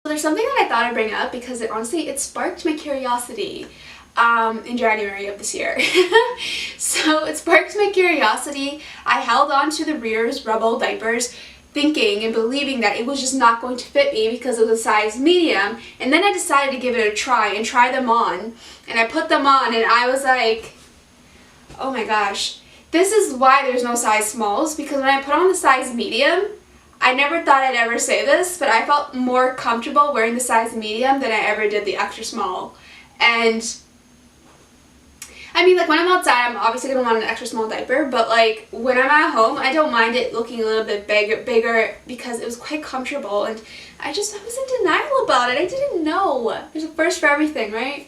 There's something that I thought I'd bring up because it sparked my curiosity in January of this year. So it sparked my curiosity. I held on to the Rearz Rebel diapers thinking and believing that it was just not going to fit me because of the size medium, and then I decided to give it a try and try them on, and I put them on and I was like, oh my gosh, this is why there's no size smalls, because when I put on the size medium, I never thought I'd ever say this, but I felt more comfortable wearing the size medium than I ever did the extra small. And I mean, like, when I'm outside, I'm obviously going to want an extra small diaper, but like when I'm at home, I don't mind it looking a little bit bigger because it was quite comfortable, and I was in denial about it. I didn't know. There's a first for everything, right?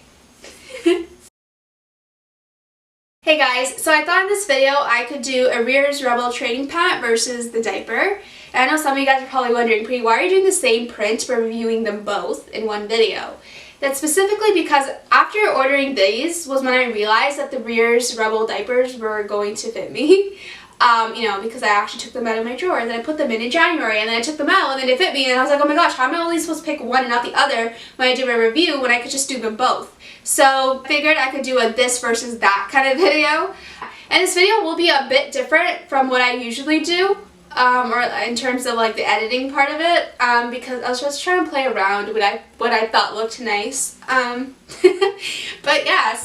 Hey guys, so I thought in this video I could do a Rearz Rebel Training pant versus the diaper. And I know some of you guys are probably wondering, Pri, why are you doing the same print but reviewing them both in one video? That's specifically because after ordering these was when I realized that the Rearz Rebel diapers were going to fit me. Because I actually took them out of my drawer, and then I put them in January, and then I took them out and then they fit me, and I was like, oh my gosh, how am I only supposed to pick one and not the other when I do my review when I could just do them both? So I figured I could do a this versus that kind of video. And this video will be a bit different from what I usually do, or in terms of like the editing part of it, because I was just trying to play around with what I thought looked nice. But yeah,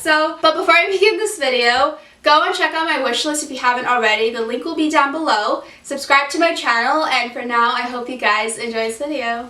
but before I begin this video, go and check out my wish list if you haven't already. The link will be down below. Subscribe to my channel, and for now, I hope you guys enjoy this video.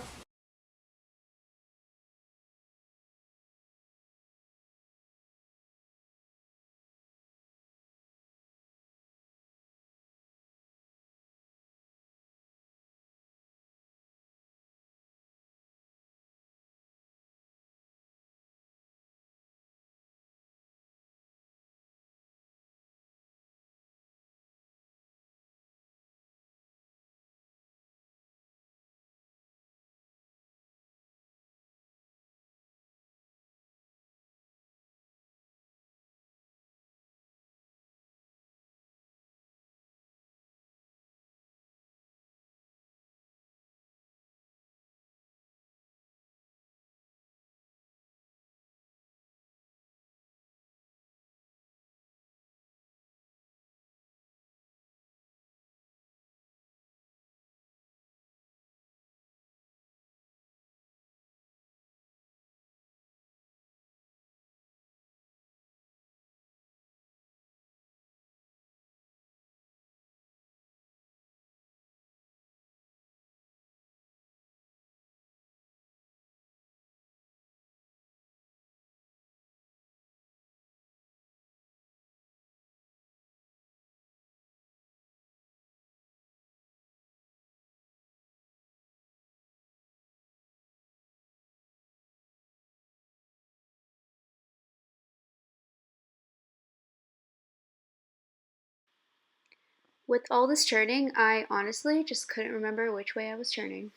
With all this turning, I honestly just couldn't remember which way I was turning.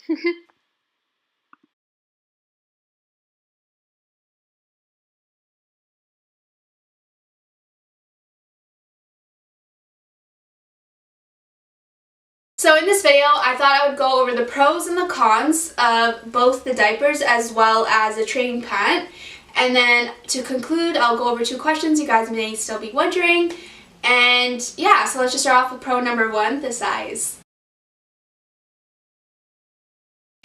So in this video, I thought I would go over the pros and the cons of both the diapers as well as the training pant. And then to conclude, I'll go over 2 questions you guys may still be wondering. And yeah, so let's just start off with pro number 1, the size.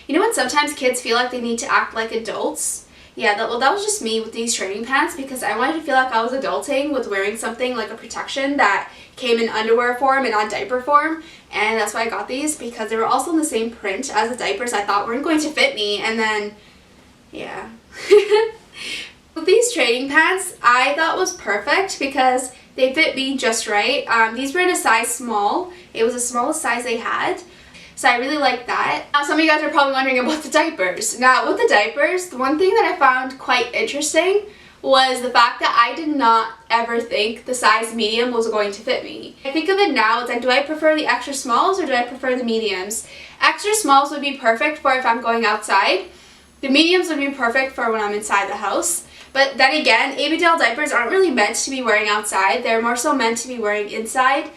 You know when sometimes kids feel like they need to act like adults? Yeah, that was just me with these training pants, because I wanted to feel like I was adulting with wearing something like a protection that came in underwear form and not diaper form, and that's why I got these, because they were also in the same print as the diapers I thought weren't going to fit me, and then, yeah. With these training pants, I thought was perfect because they fit me just right. These were in a size small. It was the smallest size they had. So I really like that. Now some of you guys are probably wondering about the diapers. Now with the diapers, the one thing that I found quite interesting was the fact that I did not ever think the size medium was going to fit me. I think of it now, it's like, do I prefer the extra smalls or do I prefer the mediums? Extra smalls would be perfect for if I'm going outside. The mediums would be perfect for when I'm inside the house. But then again, ABDL diapers aren't really meant to be wearing outside. They're more so meant to be wearing inside.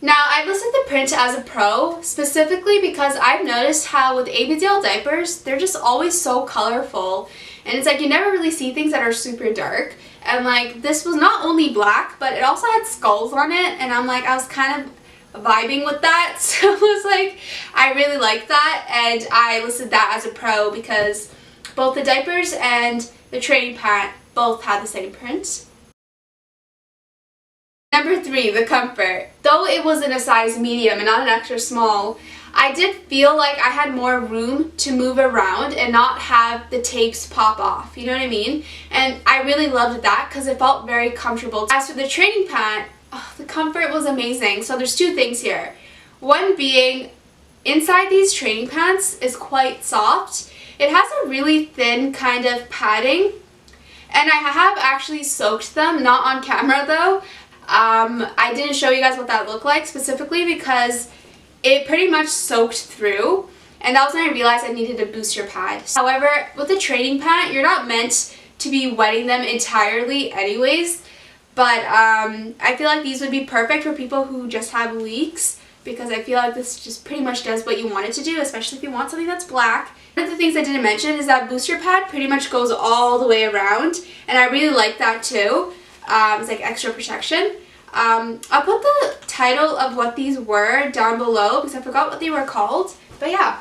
Now, I listed the print as a pro specifically because I've noticed how with ABDL diapers, they're just always so colorful. And it's like you never really see things that are super dark. And like this was not only black, but it also had skulls on it. And I'm like, I was kind of vibing with that. So it was like, I really liked that. And I listed that as a pro because both the diapers and the training pant both had the same print. Number 3, the comfort. Though it was in a size medium and not an extra small, I did feel like I had more room to move around and not have the tapes pop off, you know what I mean? And I really loved that because it felt very comfortable. As for the training pant, the comfort was amazing. So there's 2 things here. One being, inside these training pants is quite soft. It has a really thin kind of padding, and I have actually soaked them, not on camera though. I didn't show you guys what that looked like specifically because it pretty much soaked through, and that was when I realized I needed a booster pad. However, with the training pant, you're not meant to be wetting them entirely anyways, but I feel like these would be perfect for people who just have leaks because I feel like this just pretty much does what you want it to do, especially if you want something that's black. One of the things I didn't mention is that booster pad pretty much goes all the way around, and I really like that too. It's like extra protection. I'll put the title of what these were down below because I forgot what they were called, but yeah.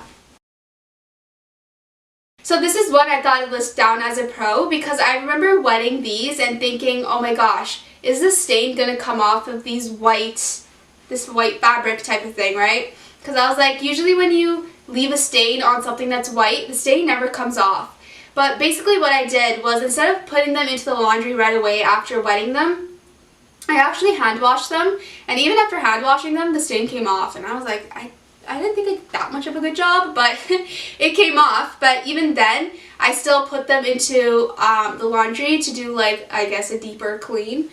So this is what I thought I'd list down as a pro because I remember wetting these and thinking, oh my gosh, is this stain gonna come off of this white fabric type of thing, right? Because I was like, usually when you leave a stain on something that's white, the stain never comes off. But basically what I did was instead of putting them into the laundry right away after wetting them, I actually hand washed them, and even after hand washing them, the stain came off, and I was like, I didn't think I did that much of a good job, but it came off. But even then, I still put them into the laundry to do like, I guess, a deeper clean.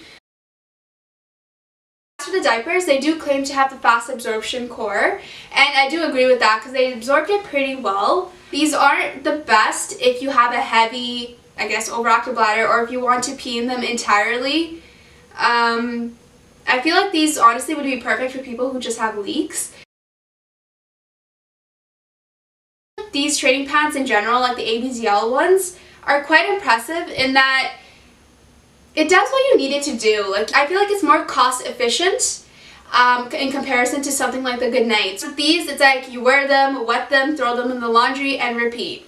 As for the diapers, they do claim to have the fast absorption core, and I do agree with that because they absorbed it pretty well. These aren't the best if you have a heavy, I guess, overactive bladder, or if you want to pee in them entirely. I feel like these honestly would be perfect for people who just have leaks. These training pants in general, like the ABDL ones, are quite impressive in that it does what you need it to do. Like, I feel like it's more cost efficient in comparison to something like the Goodnights. With these, it's like you wear them, wet them, throw them in the laundry, and repeat.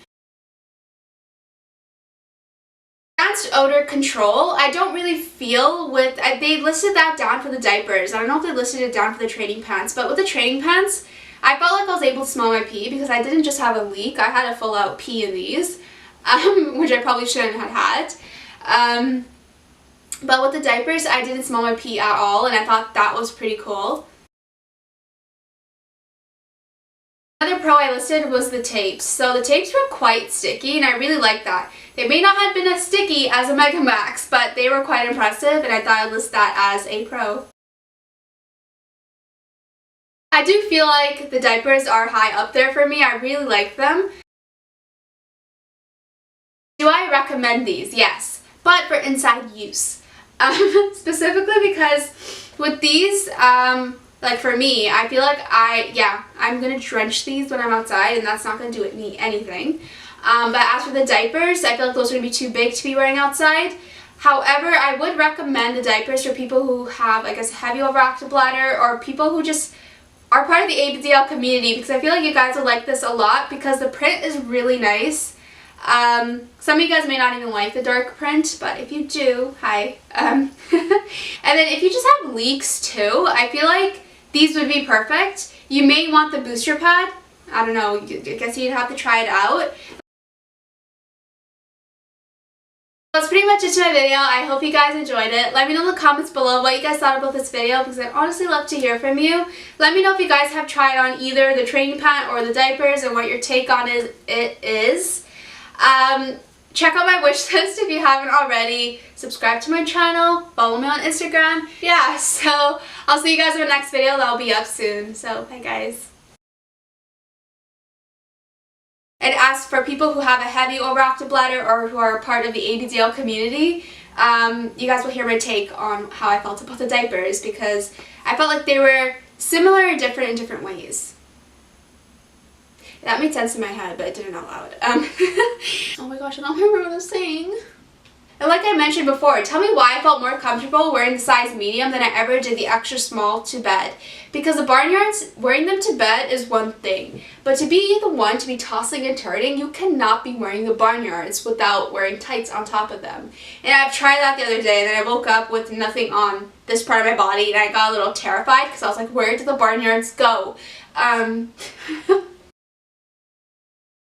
Advanced odor control, I don't really feel with, they listed that down for the diapers. I don't know if they listed it down for the training pants, but with the training pants, I felt like I was able to smell my pee because I didn't just have a leak, I had a full out pee in these, which I probably shouldn't have had. But with the diapers, I didn't smell my pee at all, and I thought that was pretty cool. Another pro I listed was the tapes. So the tapes were quite sticky, and I really liked that. They may not have been as sticky as a Mega Max, but they were quite impressive, and I thought I'd list that as a pro. I do feel like the diapers are high up there for me. I really like them. Do I recommend these? Yes, but for inside use. Specifically because with these, like for me, I feel like I'm going to drench these when I'm outside, and that's not going to do me anything. But as for the diapers, I feel like those are going to be too big to be wearing outside. However, I would recommend the diapers for people who have, I guess, heavy overactive bladder, or people who just are part of the ABDL community, because I feel like you guys will like this a lot because the print is really nice. Some of you guys may not even like the dark print, but if you do, hi. And then if you just have leaks too, I feel like these would be perfect. You may want the booster pad. I don't know, I guess you'd have to try it out. That's pretty much it to my video. I hope you guys enjoyed it. Let me know in the comments below what you guys thought about this video, because I'd honestly love to hear from you. Let me know if you guys have tried on either the training pant or the diapers and what your take on it is. Check out my wish list if you haven't already. Subscribe to my channel. Follow me on Instagram. Yeah, so I'll see you guys in the next video. That'll be up soon. So, bye guys. And as for people who have a heavy overactive bladder or who are part of the ABDL community, you guys will hear my take on how I felt about the diapers, because I felt like they were similar and different in different ways. That made sense in my head, but it didn't out loud. Oh my gosh, I don't remember what I was saying. And like I mentioned before, tell me why I felt more comfortable wearing the size medium than I ever did the extra small to bed. Because the barnyards, wearing them to bed is one thing, but to be the one to be tossing and turning, you cannot be wearing the barnyards without wearing tights on top of them. And I've tried that the other day, and then I woke up with nothing on this part of my body, and I got a little terrified because I was like, where did the barnyards go?